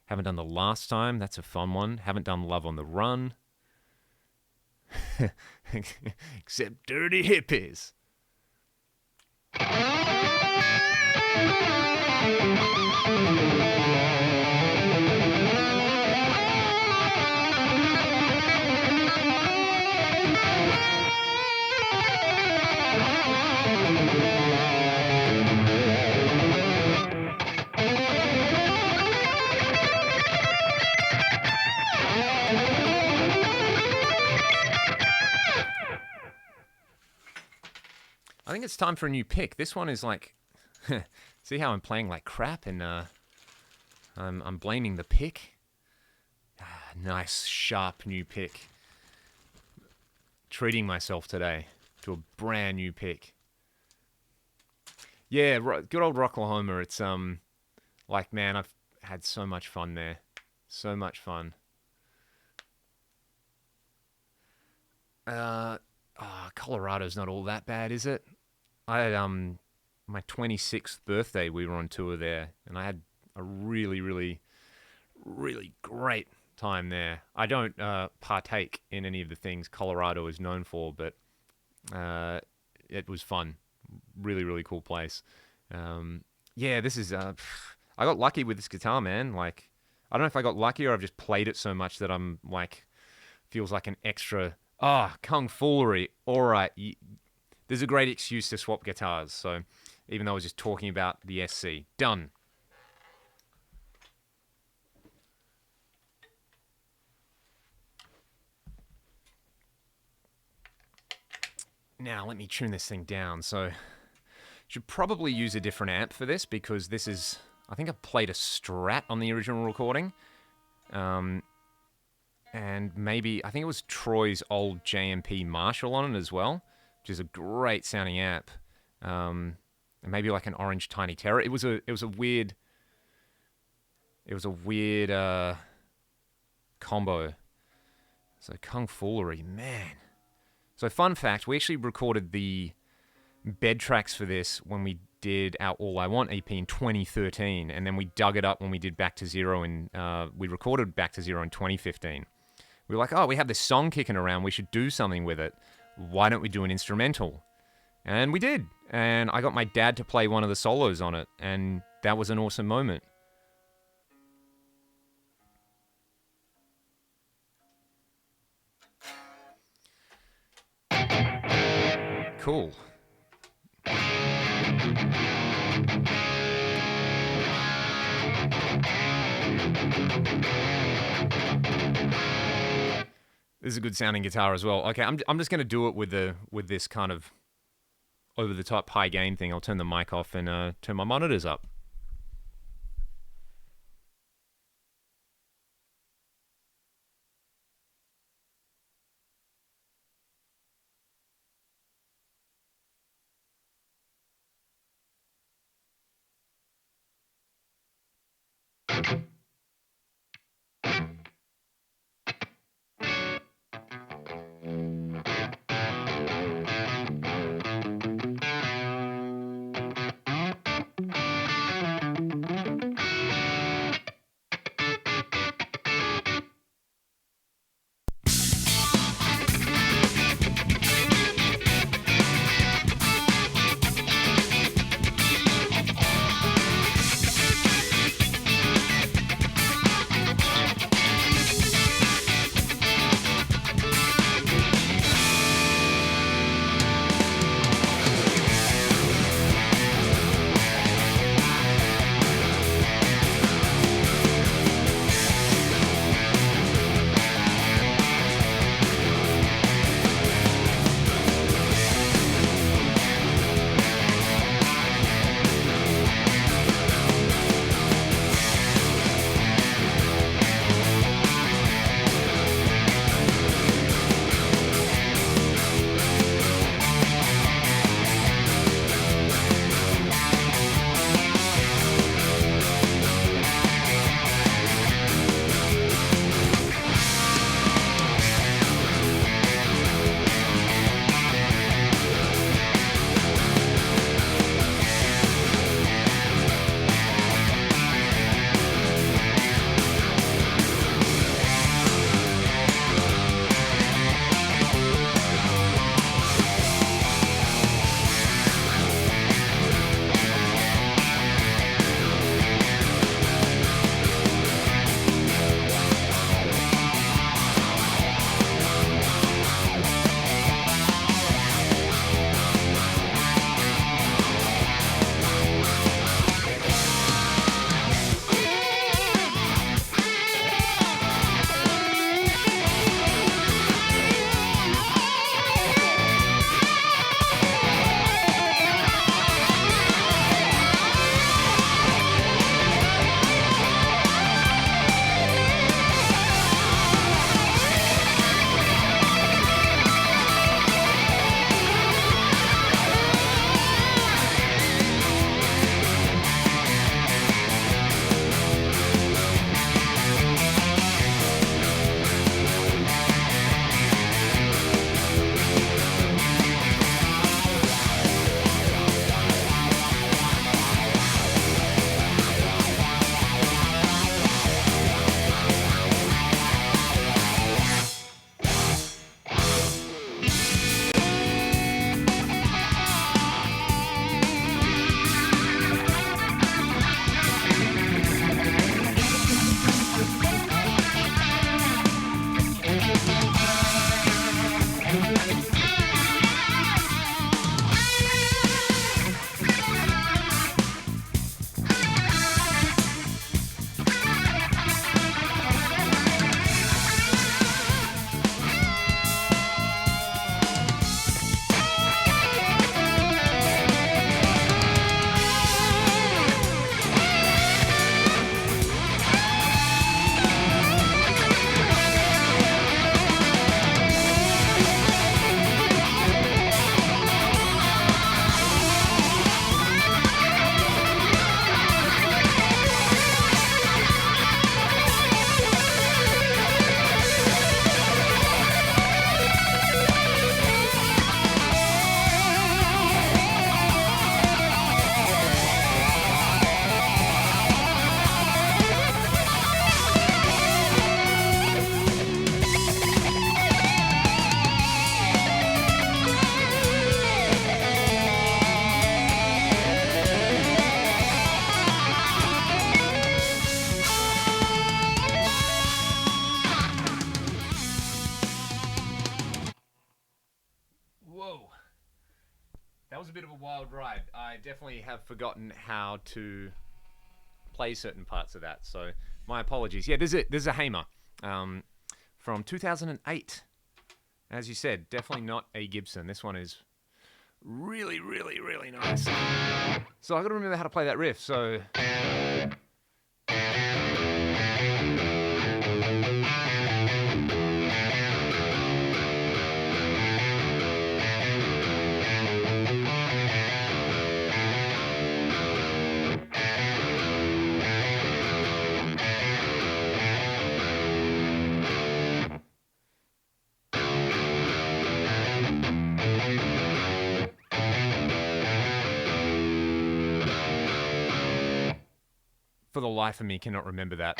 Haven't done The Last Time. That's a fun one. Haven't done Love on the Run. Except Dirty Hippies. I think it's time for a new pick. This one is like, see how I'm playing like crap, and I'm blaming the pick. Nice, sharp new pick. Treating myself today to a brand new pick. Yeah, good old Rocklahoma. It's like, man, I've had so much fun there. So much fun. Colorado's not all that bad, is it? my 26th birthday, we were on tour there, and I had a really, really, really great time there. I don't partake in any of the things Colorado is known for, but it was fun. Really, really cool place. Yeah, this is. I got lucky with this guitar, man. Like, I don't know if I got lucky or I've just played it so much that I'm like, feels like an extra. Kung Foolery. All right, there's a great excuse to swap guitars. So, even though I was just talking about the SC, done. Now let me tune this thing down. So, should probably use a different amp for this because this is. I think I played a Strat on the original recording. And maybe, I think it was Troy's old JMP Marshall on it as well, which is a great sounding amp. And maybe like an Orange Tiny Terror. It was a weird combo. So Kung Foolery, man. So fun fact, we actually recorded the bed tracks for this when we did our All I Want EP in 2013, and then we dug it up when we did Back to Zero, and we recorded Back to Zero in 2015. We were like, oh, we have this song kicking around, we should do something with it. Why don't we do an instrumental? And we did. And I got my dad to play one of the solos on it, and that was an awesome moment. Cool. This is a good sounding guitar as well. Okay, I'm just gonna do it with this kind of over the top high gain thing. I'll turn the mic off and turn my monitors up. I definitely have forgotten how to play certain parts of that. So my apologies. Yeah, there's a Hamer from 2008. As you said, definitely not a Gibson. This one is really, really, really nice. So I got to remember how to play that riff. So. For the life of me, cannot remember that.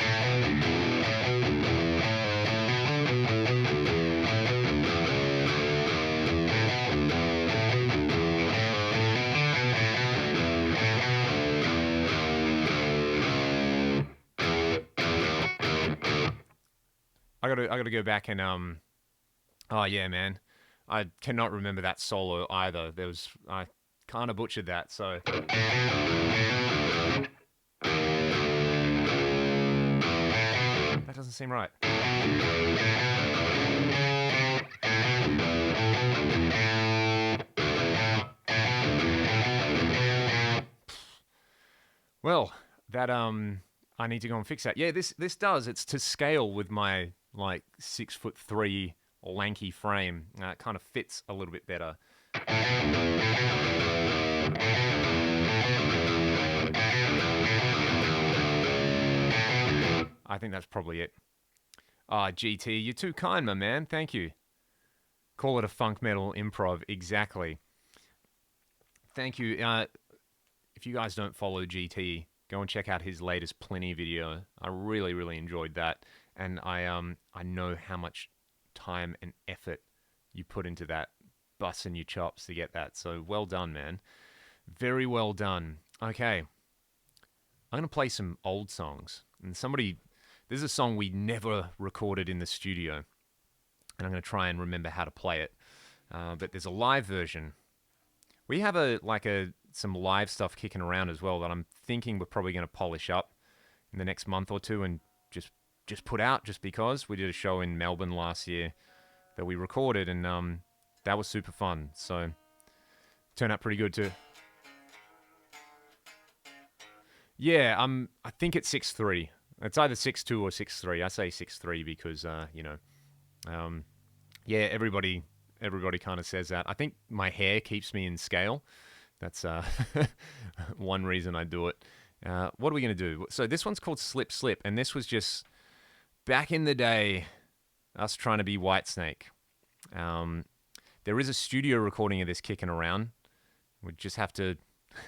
I gotta go back and oh yeah, man, I cannot remember that solo either. I kind of butchered that, so. That doesn't seem right. Well, that I need to go and fix that. Yeah, this does. It's to scale with my like 6'3" lanky frame. It kind of fits a little bit better. I think that's probably it. GT, you're too kind, my man. Thank you. Call it a funk metal improv. Exactly. Thank you. If you guys don't follow GT, go and check out his latest Plenty video. I really, really enjoyed that. And I know how much time and effort you put into that, busting your chops to get that. So well done, man. Very well done. Okay. I'm going to play some old songs. And this is a song we never recorded in the studio. And I'm going to try and remember how to play it. But there's a live version. We have some live stuff kicking around as well that I'm thinking we're probably going to polish up in the next month or two and just put out, just because we did a show in Melbourne last year that we recorded, and that was super fun. So turned out pretty good too. Yeah, I think it's 6'3". It's either 6'2" or 6'3". I say 6'3" because yeah, everybody kind of says that. I think my hair keeps me in scale. That's one reason I do it. What are we going to do? So this one's called Slip Slip, and this was just back in the day, us trying to be Whitesnake. There is a studio recording of this kicking around. We just have to.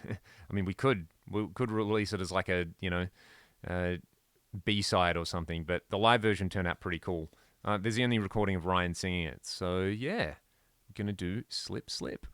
I mean, we could release it as like a B-side or something, but the live version turned out pretty cool. There's the only recording of Ryan singing it, so yeah, we're gonna do Slip Slip.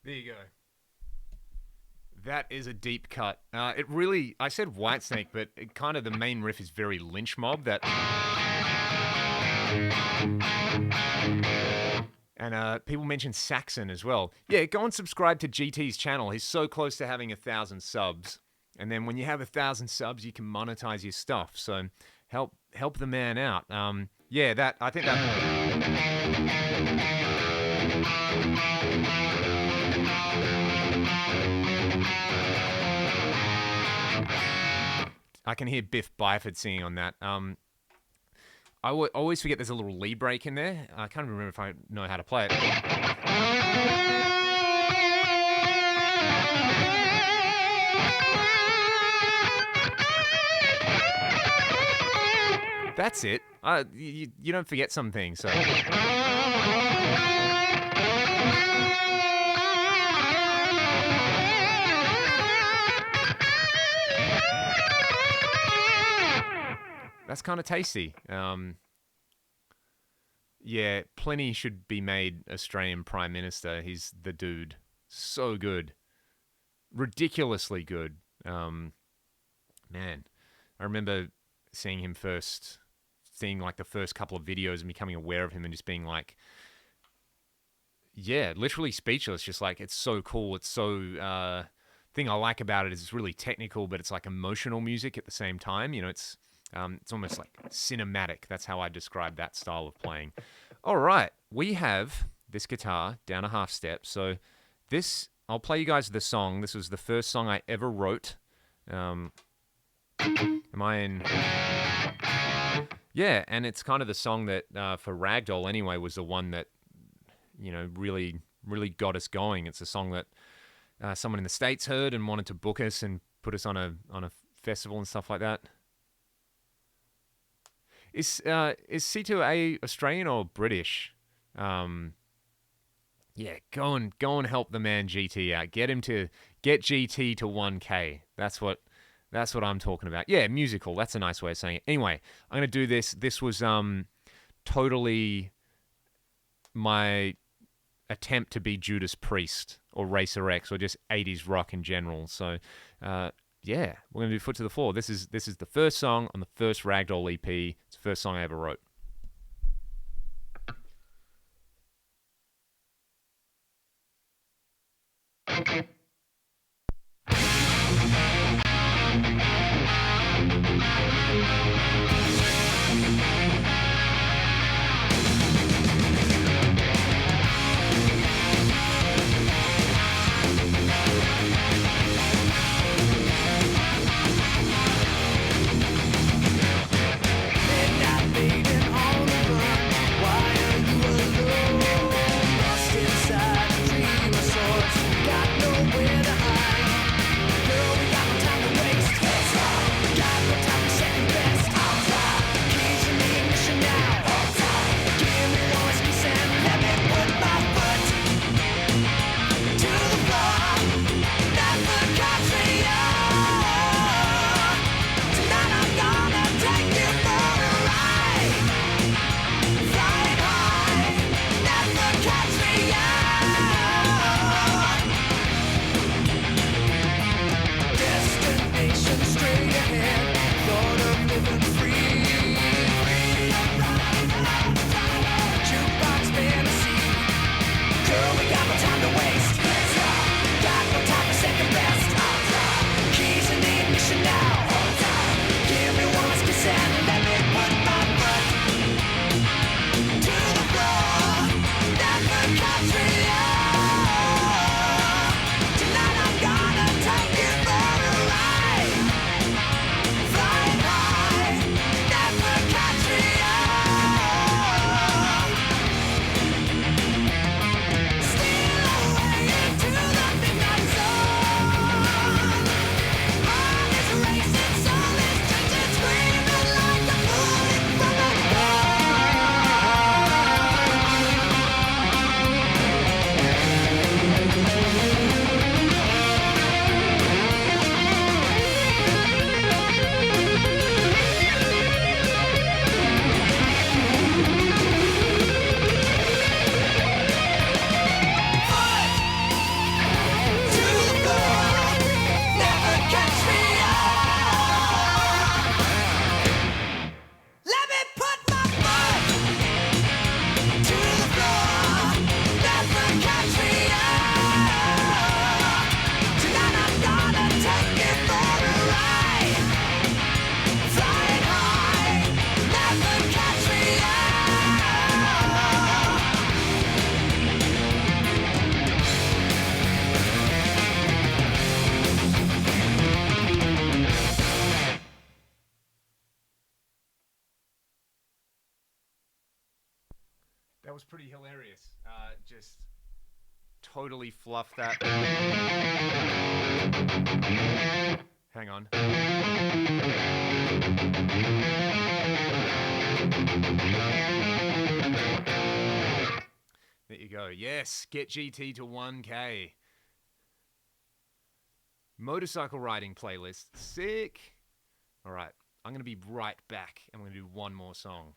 There you go. That is a deep cut. It really, I said Whitesnake, but it kind of the main riff is very Lynch Mob. That. And people mention Saxon as well. Yeah, go and subscribe to GT's channel. He's so close to having 1,000 subs. And then when you have 1,000 subs, you can monetize your stuff. So help the man out. Yeah, that I think that. I can hear Biff Byford singing on that. I always forget there's a little Lee break in there. I can't remember if I know how to play it. That's it. You don't forget some things. So. That's kind of tasty. Yeah, Plenty should be made Australian Prime Minister. He's the dude. So good. Ridiculously good. Man, I remember seeing him first, seeing like the first couple of videos and becoming aware of him and just being like, yeah, literally speechless. Just like, it's so cool. It's so, thing I like about it is it's really technical, but it's like emotional music at the same time. You know, it's almost like cinematic. That's how I describe that style of playing. All right, we have this guitar down a half step. So this, I'll play you guys the song. This was the first song I ever wrote. Am I in? Yeah, and it's kind of the song that for Ragdoll anyway was the one that, you know, really got us going. It's a song that someone in the States heard and wanted to book us and put us on a festival and stuff like that. Is C2A Australian or British? Yeah, go and help the man GT out. Get GT to 1K. That's what I'm talking about. Yeah, musical. That's a nice way of saying it. Anyway, I'm gonna do this. This was totally my attempt to be Judas Priest or Racer X or just 80s rock in general. So yeah, we're going to do Foot to the Floor. This is the first song on the first Ragdoll EP. It's the first song I ever wrote. Midnight fading was pretty hilarious. Just totally fluffed that. Hang on. There you go. Yes, get GT to 1K. Motorcycle riding playlist. Sick. All right. I'm going to be right back. I'm going to do one more song.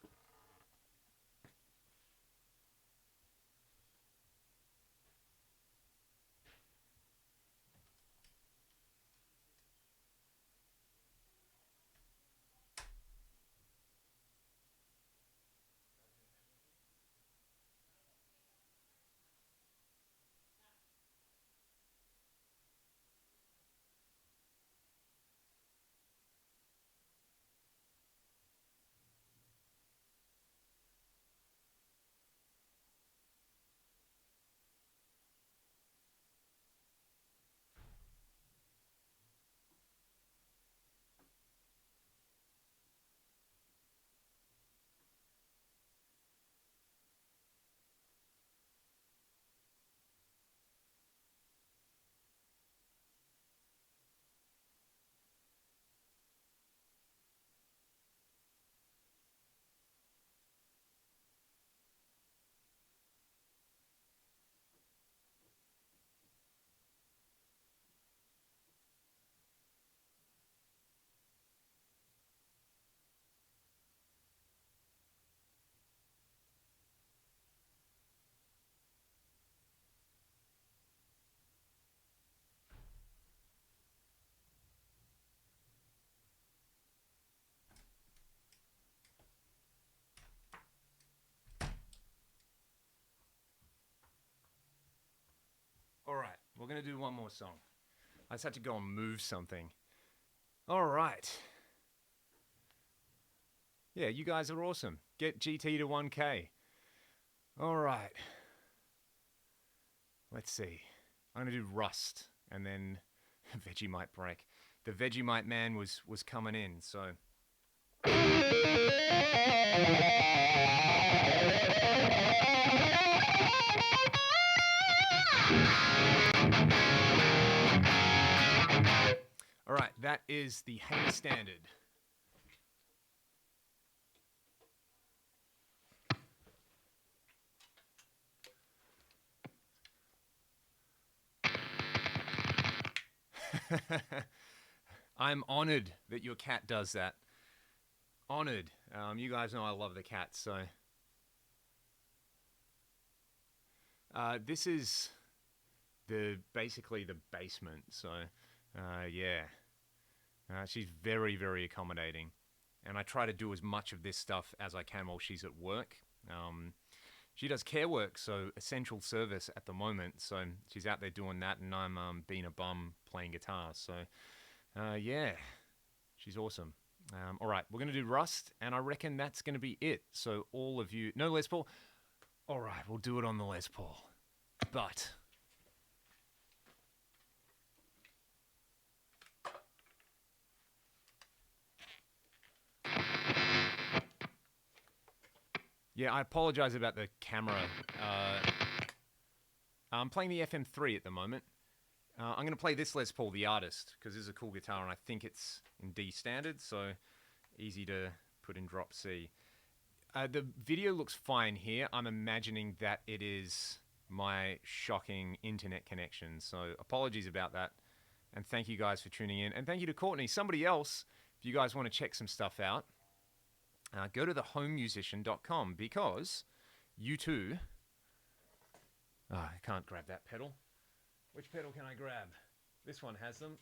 All right, we're going to do one more song. I just had to go and move something. All right. Yeah, you guys are awesome. Get GT to 1K. All right. Let's see. I'm going to do Rust, and then Vegemite break. The Vegemite man was coming in, so... All right, that is the Hamer Standard. I'm honored that your cat does that. Honored. You guys know I love the cat, so... this is basically the basement, so yeah. She's very, very accommodating. And I try to do as much of this stuff as I can while she's at work. She does care work, so essential service at the moment. So she's out there doing that, and I'm being a bum playing guitar. So yeah, she's awesome. All right, we're going to do Rust, and I reckon that's going to be it. So all of you... No Les Paul? All right, we'll do it on the Les Paul. But... yeah, I apologize about the camera. I'm playing the FM3 at the moment. I'm going to play this Les Paul, The Artist, because this is a cool guitar, and I think it's in D standard, so easy to put in drop C. The video looks fine here. I'm imagining that it is my shocking internet connection, so apologies about that. And thank you guys for tuning in. And thank you to Courtney. Somebody else, if you guys want to check some stuff out, go to thehomemusician.com, because you too... Oh, I can't grab that pedal. Which pedal can I grab? This one has them.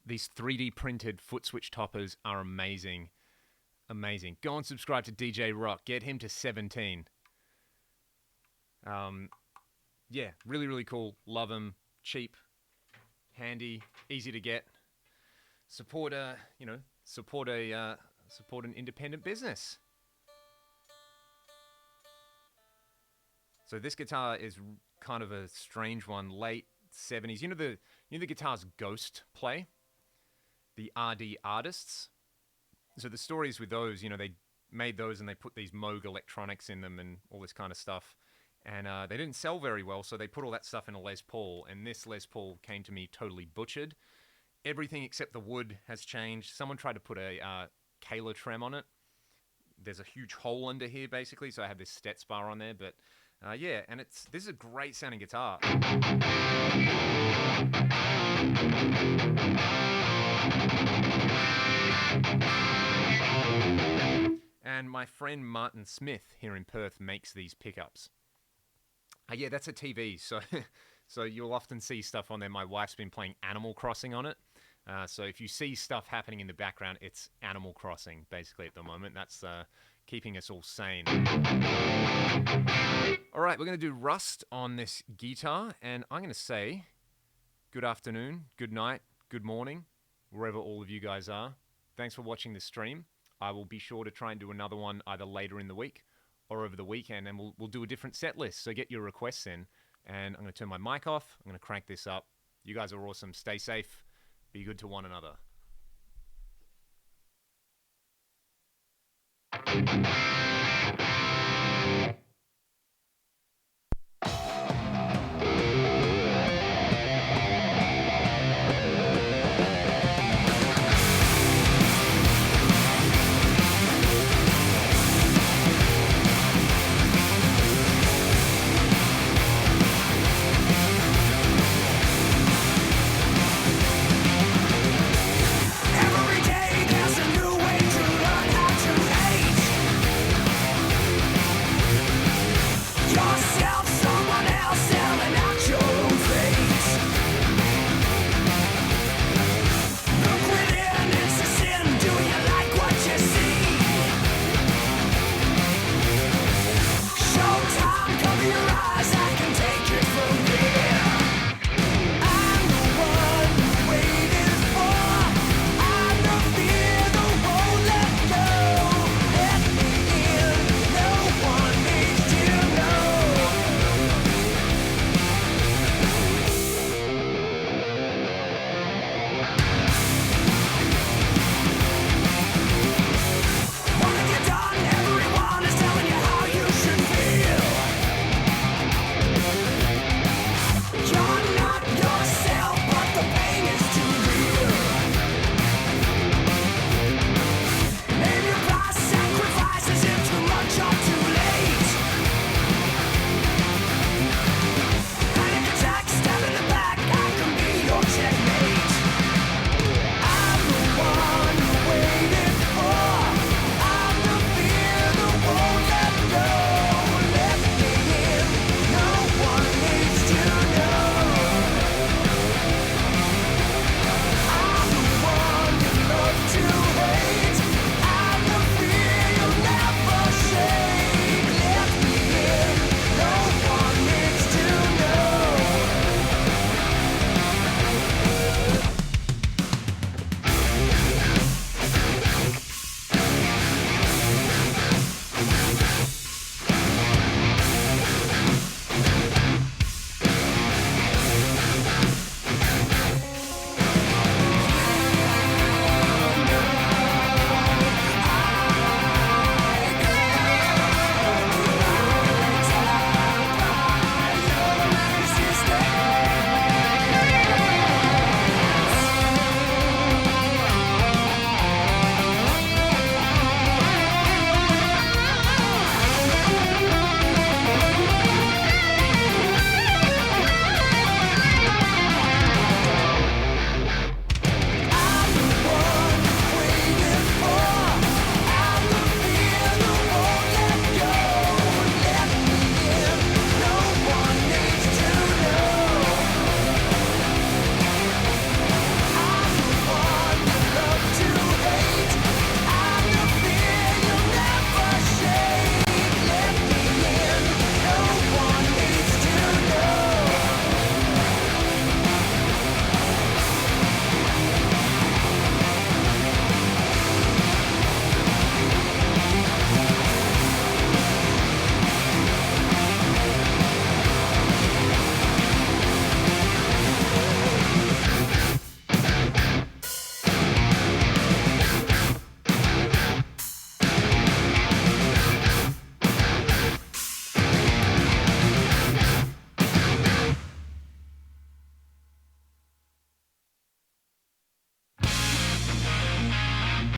These 3D printed foot switch toppers are amazing. Amazing. Go and subscribe to DJ Rock. Get him to 17. Yeah, really, really cool. Love them. Cheap. Handy. Easy to get. Support support an independent business. So this guitar is kind of a strange one, late 70s. You know the guitars Ghost play? The RD artists? So the stories with those, they made those and they put these Moog electronics in them and all this kind of stuff. And they didn't sell very well, so they put all that stuff in a Les Paul. And this Les Paul came to me totally butchered. Everything except the wood has changed. Someone tried to put a Kayla trem on it. There's a huge hole under here, basically, so I have this Stetz bar on there. But yeah, and this is a great sounding guitar. And my friend Martin Smith here in Perth makes these pickups. Yeah, that's a TV, so so you'll often see stuff on there. My wife's been playing Animal Crossing on it. So if you see stuff happening in the background, it's Animal Crossing, basically, at the moment. That's keeping us all sane. All right, we're going to do Rust on this guitar, and I'm going to say good afternoon, good night, good morning, wherever all of you guys are. Thanks for watching this stream. I will be sure to try and do another one either later in the week or over the weekend, and we'll do a different set list. So get your requests in, and I'm going to turn my mic off. I'm going to crank this up. You guys are awesome. Stay safe. Be good to one another.